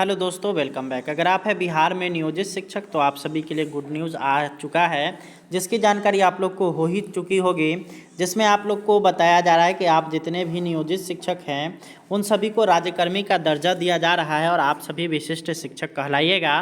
Hello दोस्तों, welcome back. अगर आप हैं बिहार में नियोजित शिक्षक तो आप सभी के लिए गुड न्यूज़ आ चुका है, जिसकी जानकारी आप लोग को हो ही चुकी होगी। जिसमें आप लोग को बताया जा रहा है कि आप जितने भी नियोजित शिक्षक हैं उन सभी को राज्यकर्मी का दर्जा दिया जा रहा है और आप सभी विशिष्ट शिक्षक कहलाइएगा।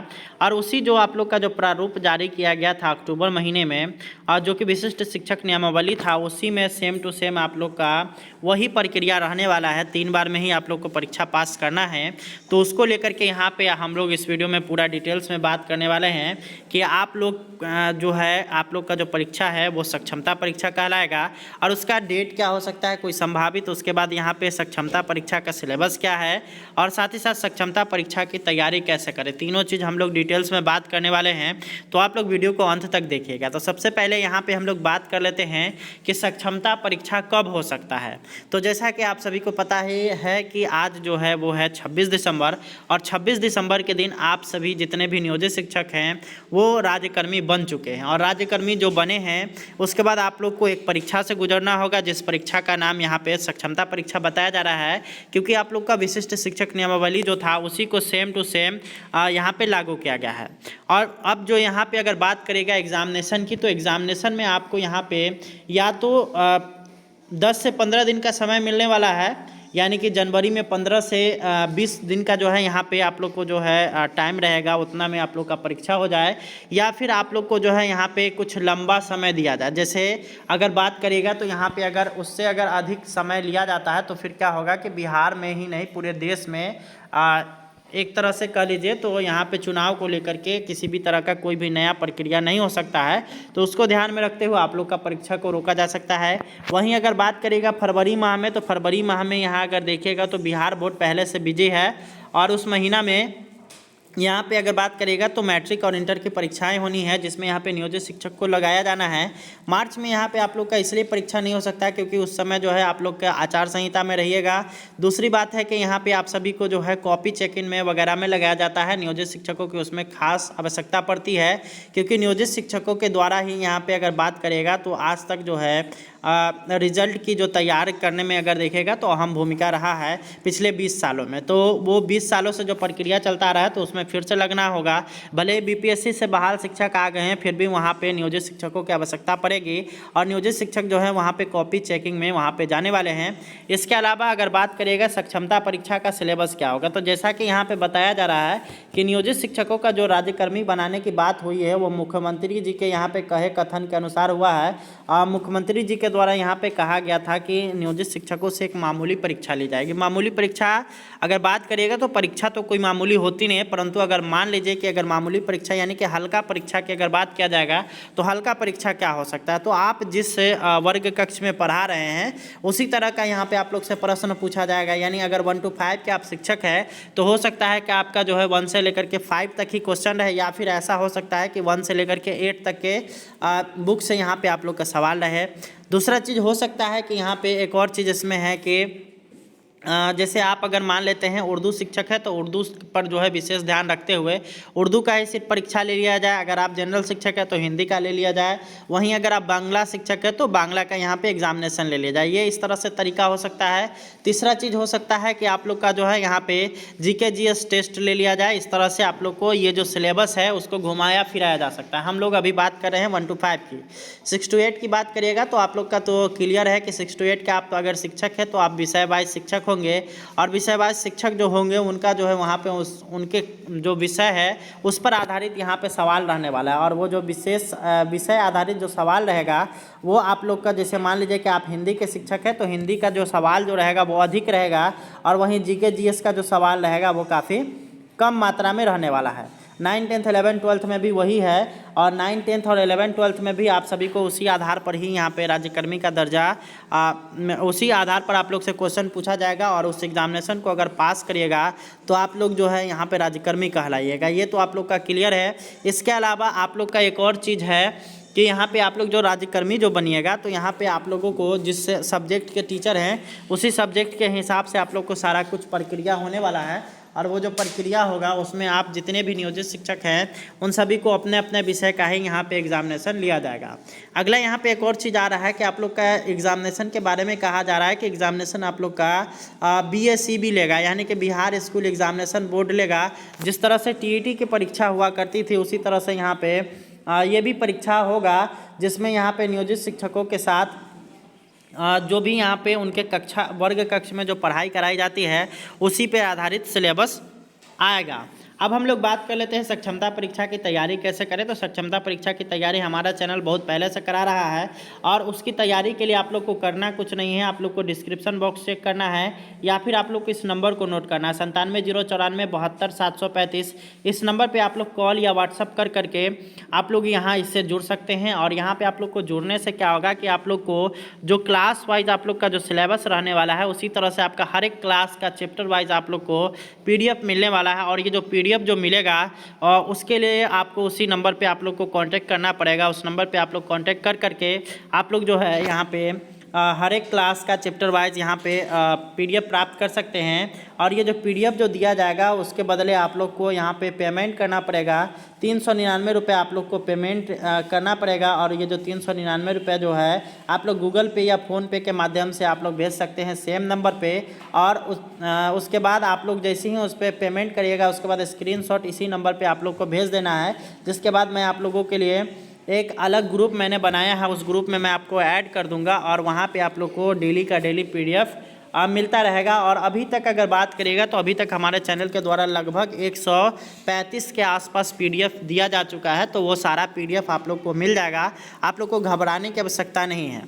और उसी जो आप लोग का जो प्रारूप जारी किया गया था अक्टूबर महीने में, और जो कि विशिष्ट शिक्षक नियमावली था, उसी में सेम टू सेम आप लोग का वही प्रक्रिया रहने वाला है। 3 बार में ही आप लोग को परीक्षा पास करना है। तो उसको लेकर के यहाँ पे हम लोग इस वीडियो में पूरा डिटेल्स में बात करने वाले हैं कि आप लोग जो है आप लोग का जो परीक्षा है वो सक्षमता परीक्षा कहलाएगा। और उसका डेट क्या हो सकता है, कोई संभावित, उसके बाद यहाँ पे सक्षमता परीक्षा का सिलेबस क्या है और साथ ही साथ सक्षमता परीक्षा की तैयारी कैसे करें, तीनों चीज़ हम लोग डिटेल्स में बात करने वाले हैं। तो आप लोग वीडियो को अंत तक देखिएगा। तो सबसे पहले यहाँ पे हम लोग बात कर लेते हैं कि सक्षमता परीक्षा कब हो सकता है। तो जैसा कि आप सभी को पता ही है कि आज जो है वो है 26 दिसंबर, और 26 दिसंबर के दिन आप सभी जितने भी नियोजित शिक्षक हैं वो राज्यकर्मी बन चुके हैं। और राज्यकर्मी जो बने हैं उसके बाद आप लोग को एक परीक्षा से गुजरना होगा, जिस परीक्षा का नाम यहाँ पे सक्षमता परीक्षा बताया जा रहा है, क्योंकि आप लोग का विशिष्ट शिक्षक नियमावली जो था उसी को सेम टू सेम यहाँ पे लागू किया गया है। और अब जो यहाँ पे अगर बात करेगा एग्जामिनेशन की, तो एग्जामिनेशन में आपको यहाँ पे या तो 10 से 15 दिन का समय मिलने वाला है, यानी कि जनवरी में 15 से 20 दिन का जो है यहाँ पे आप लोग को जो है टाइम रहेगा, उतना में आप लोग का परीक्षा हो जाए। या फिर आप लोग को जो है यहाँ पे कुछ लंबा समय दिया जाए। जैसे अगर बात करेगा तो यहाँ पे अगर उससे अगर अधिक समय लिया जाता है तो फिर क्या होगा कि बिहार में ही नहीं पूरे देश में एक तरह से कह लीजिए तो यहाँ पे चुनाव को लेकर के किसी भी तरह का कोई भी नया प्रक्रिया नहीं हो सकता है। तो उसको ध्यान में रखते हुए आप लोग का परीक्षा को रोका जा सकता है। वहीं अगर बात करेगा फरवरी माह में, तो फरवरी माह में यहाँ अगर देखिएगा तो बिहार बोर्ड पहले से बिजी है, और उस महीना में यहाँ पे अगर बात करेगा तो मैट्रिक और इंटर की परीक्षाएं होनी है, जिसमें यहाँ पे नियोजित शिक्षक को लगाया जाना है। मार्च में यहाँ पे आप लोग का इसलिए परीक्षा नहीं हो सकता है क्योंकि उस समय जो है आप लोग का आचार संहिता में रहिएगा। दूसरी बात है कि यहाँ पे आप सभी को जो है कॉपी चेक इन में वगैरह में लगाया जाता है। नियोजित शिक्षकों की उसमें खास आवश्यकता पड़ती है, क्योंकि नियोजित शिक्षकों के द्वारा ही यहाँ पर अगर बात करेगा तो आज तक जो है रिजल्ट की जो तैयार करने में अगर देखेगा तो अहम भूमिका रहा है पिछले 20 सालों में। तो वो 20 सालों से जो प्रक्रिया चलता रहा है तो उसमें फिर से लगना होगा। भले बीपीएससी से बहाल शिक्षक आ गए हैं, फिर भी वहाँ पे नियोजित शिक्षकों की आवश्यकता पड़ेगी, और नियोजित शिक्षक जो है वहाँ पे कॉपी चेकिंग में वहाँ पे जाने वाले हैं। इसके अलावा अगर बात करिएगा सक्षमता परीक्षा का सिलेबस क्या होगा, तो जैसा कि यहाँ पर बताया जा रहा है कि नियोजित शिक्षकों का जो राज्यकर्मी बनाने की बात हुई है वो मुख्यमंत्री जी के यहाँ पे कहे कथन के अनुसार हुआ है। मुख्यमंत्री जी के द्वारा यहाँ पे कहा गया था कि नियोजित शिक्षकों से एक मामूली परीक्षा ली जाएगी। मामूली परीक्षा अगर बात करिएगा तो परीक्षा तो कोई मामूली होती नहीं है, परंतु अगर मान लीजिए कि अगर मामूली परीक्षा यानी कि हल्का परीक्षा की अगर बात किया जाएगा तो हल्का परीक्षा क्या हो सकता है। तो आप जिस वर्ग कक्ष में पढ़ा रहे हैं उसी तरह का यहाँ पे आप लोग से प्रश्न पूछा जाएगा। यानी अगर 1 to 5 के आप शिक्षक हैं तो हो सकता है कि आपका जो है 1 से लेकर के 5 तक ही क्वेश्चन रहे, या फिर ऐसा हो सकता है कि 1 से लेकर के 8 तक के बुक से यहाँ पे आप लोग का सवाल रहे। दूसरा चीज़ हो सकता है कि यहाँ पे एक और चीज़ इसमें है कि जैसे आप अगर मान लेते हैं उर्दू शिक्षक है तो उर्दू पर जो है विशेष ध्यान रखते हुए उर्दू का ही सिर्फ परीक्षा ले लिया जाए। अगर आप जनरल शिक्षक है तो हिंदी का ले लिया जाए। वहीं अगर आप बांग्ला शिक्षक है तो बांग्ला का यहाँ पे एग्जामिनेशन ले लिया जाए। ये इस तरह से तरीका हो सकता है। तीसरा चीज़ हो सकता है कि आप लोग का जो है यहाँ पे जीके जीएस टेस्ट ले लिया जाए। इस तरह से आप लोग को ये जो सिलेबस है उसको घुमाया फिराया जा सकता है। हम लोग अभी बात कर रहे हैं 1 to 5 की। 6 to 8 की बात करिएगा तो आप लोग का तो क्लियर है कि 6 to 8 के आप तो अगर शिक्षक है तो आप विषय वाइज शिक्षक होंगे, और विषय वाइज शिक्षक जो होंगे उनका जो है वहाँ पे उनके जो विषय है उस पर आधारित यहाँ पे सवाल रहने वाला है। और वो जो विशेष विषय आधारित जो सवाल रहेगा वो आप लोग का, जैसे मान लीजिए कि आप हिंदी के शिक्षक हैं तो हिंदी का जो सवाल जो रहेगा वो अधिक रहेगा, और वहीं जीके जीएस का जो सवाल रहेगा वो काफ़ी कम मात्रा में रहने वाला है। 9, 10, 11, 12 में भी वही है, और 9, 10 और 11, 12 में भी आप सभी को उसी आधार पर ही यहाँ पे राज्यकर्मी का दर्जा उसी आधार पर आप लोग से क्वेश्चन पूछा जाएगा, और उस एग्जामिनेशन को अगर पास करिएगा तो आप लोग जो है यहाँ पे राज्यकर्मी कहलाइएगा। ये तो आप लोग का क्लियर है। इसके अलावा आप लोग का एक और चीज़ है कि यहाँ पे आप लोग जो राज्यकर्मी जो बनिएगा तो यहाँ पे आप लोगों को जिस सब्जेक्ट के टीचर हैं उसी सब्जेक्ट के हिसाब से आप लोग को सारा कुछ प्रक्रिया होने वाला है। और वो जो प्रक्रिया होगा उसमें आप जितने भी नियोजित शिक्षक हैं उन सभी को अपने अपने विषय का ही यहाँ पे एग्जामिनेशन लिया जाएगा। अगला यहाँ पे एक और चीज़ आ रहा है कि आप लोग का एग्जामिनेशन के बारे में कहा जा रहा है कि एग्जामिनेशन आप लोग का BSEB लेगा, यानी कि बिहार स्कूल एग्जामिनेशन बोर्ड लेगा। जिस तरह से TET की परीक्षा हुआ करती थी उसी तरह से यहाँ पे ये भी परीक्षा होगा, जिसमें यहाँ पे नियोजित शिक्षकों के साथ जो भी यहाँ पे उनके वर्ग कक्ष में जो पढ़ाई कराई जाती है उसी पे आधारित सिलेबस आएगा। अब हम लोग बात कर लेते हैं सक्षमता परीक्षा की तैयारी कैसे करें। तो सक्षमता परीक्षा की तैयारी हमारा चैनल बहुत पहले से करा रहा है और उसकी तैयारी के लिए आप लोग को करना कुछ नहीं है, आप लोग को डिस्क्रिप्शन बॉक्स चेक करना है या फिर आप लोग को इस नंबर को नोट करना है 97 094 72 735। इस नंबर पर आप लोग कॉल या व्हाट्सअप कर करके आप लोग यहाँ इससे जुड़ सकते हैं। और यहाँ पर आप लोग को जुड़ने से क्या होगा कि आप लोग को जो क्लास वाइज आप लोग का जो सिलेबस रहने वाला है उसी तरह से आपका हर एक क्लास का चैप्टर वाइज आप लोग को PDF मिलने वाला है। और ये जो PDF जो मिलेगा उसके लिए आपको उसी नंबर पे आप लोग को कांटेक्ट करना पड़ेगा। उस नंबर पे आप लोग कांटेक्ट कर करके आप लोग जो है यहाँ पे हर एक क्लास का चैप्टर वाइज यहाँ पे PDF प्राप्त कर सकते हैं। और ये जो PDF जो दिया जाएगा उसके बदले आप लोग को यहाँ पे पेमेंट करना पड़ेगा 399 रुपये आप लोग को पेमेंट करना पड़ेगा। और ये जो 399 रुपये जो है आप लोग गूगल पे या फ़ोनपे के माध्यम से आप लोग भेज सकते हैं सेम नंबर पे। और उसके बाद आप लोग जैसे ही उस पर पेमेंट करिएगा उसके बाद स्क्रीनशॉट इसी नंबर पे आप लोग को भेज देना है। जिसके बाद मैं आप लोगों के लिए एक अलग ग्रुप मैंने बनाया है, उस ग्रुप में मैं आपको ऐड कर दूंगा और वहाँ पे आप लोग को डेली का डेली PDF मिलता रहेगा। और अभी तक अगर बात करिएगा तो अभी तक हमारे चैनल के द्वारा लगभग 135 के आसपास PDF दिया जा चुका है। तो वो सारा PDF आप लोग को मिल जाएगा, आप लोग को घबराने की आवश्यकता नहीं है।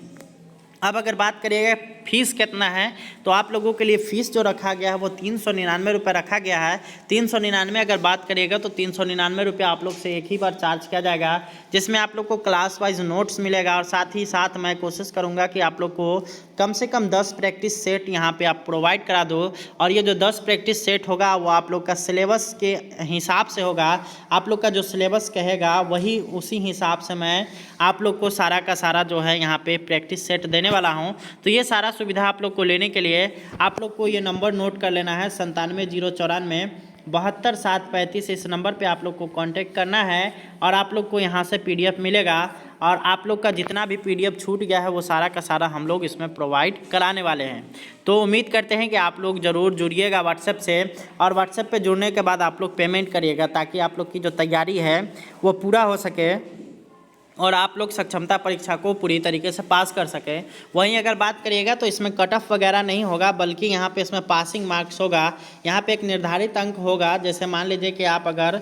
अब अगर बात करिएगा फ़ीस कितना है तो आप लोगों के लिए फ़ीस जो रखा गया है वो 399 रुपये रखा गया है। 399 अगर बात करिएगा तो 399 रुपये आप लोग से एक ही बार चार्ज किया जाएगा, जिसमें आप लोग को क्लास वाइज नोट्स मिलेगा। और साथ ही साथ मैं कोशिश करूँगा कि आप लोग को कम से कम 10 प्रैक्टिस सेट यहाँ पे आप प्रोवाइड करा दो। और ये जो 10 प्रैक्टिस सेट होगा वो आप लोग का सिलेबस के हिसाब से होगा। आप लोग का जो सिलेबस कहेगा वही उसी हिसाब से मैं आप लोग को सारा का सारा जो है यहाँ पे प्रैक्टिस सेट देने वाला हूँ। तो ये सारा सुविधा आप लोग को लेने के लिए आप लोग को ये नंबर नोट कर लेना है 97 094 72 735। इस नंबर पे आप लोग को कांटेक्ट करना है और आप लोग को यहाँ से PDF मिलेगा। और आप लोग का जितना भी PDF छूट गया है वो सारा का सारा हम लोग इसमें प्रोवाइड कराने वाले हैं। तो उम्मीद करते हैं कि आप लोग ज़रूर जुड़िएगा व्हाट्सएप से, और व्हाट्सएप पे जुड़ने के बाद आप लोग पेमेंट करिएगा ताकि आप लोग की जो तैयारी है वो पूरा हो सके और आप लोग सक्षमता परीक्षा को पूरी तरीके से पास कर सकें। वहीं अगर बात करिएगा तो इसमें कट ऑफ वगैरह नहीं होगा, बल्कि यहाँ पे इसमें पासिंग मार्क्स होगा। यहाँ पे एक निर्धारित अंक होगा। जैसे मान लीजिए कि आप अगर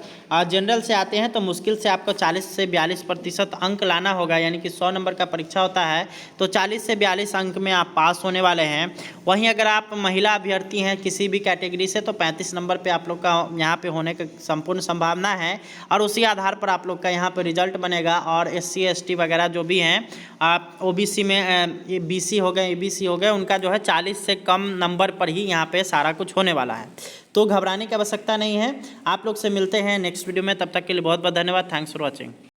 जनरल से आते हैं तो मुश्किल से आपको 40 से 42% अंक लाना होगा, यानी कि 100 नंबर का परीक्षा होता है तो 40 से 42 अंक में आप पास होने वाले हैं। वहीं अगर आप महिला अभ्यर्थी हैं किसी भी कैटेगरी से तो 35 नंबर पर आप लोग का यहाँ पर होने की संपूर्ण संभावना है। और उसी आधार पर आप लोग का यहाँ पर रिजल्ट बनेगा। और SC ST वगैरह जो भी हैं आप OBC में BC हो गए ABC हो गए, उनका जो है 40 से कम नंबर पर ही यहाँ पे सारा कुछ होने वाला है। तो घबराने की आवश्यकता नहीं है। आप लोग से मिलते हैं नेक्स्ट वीडियो में, तब तक के लिए बहुत बहुत धन्यवाद। Thanks for watching.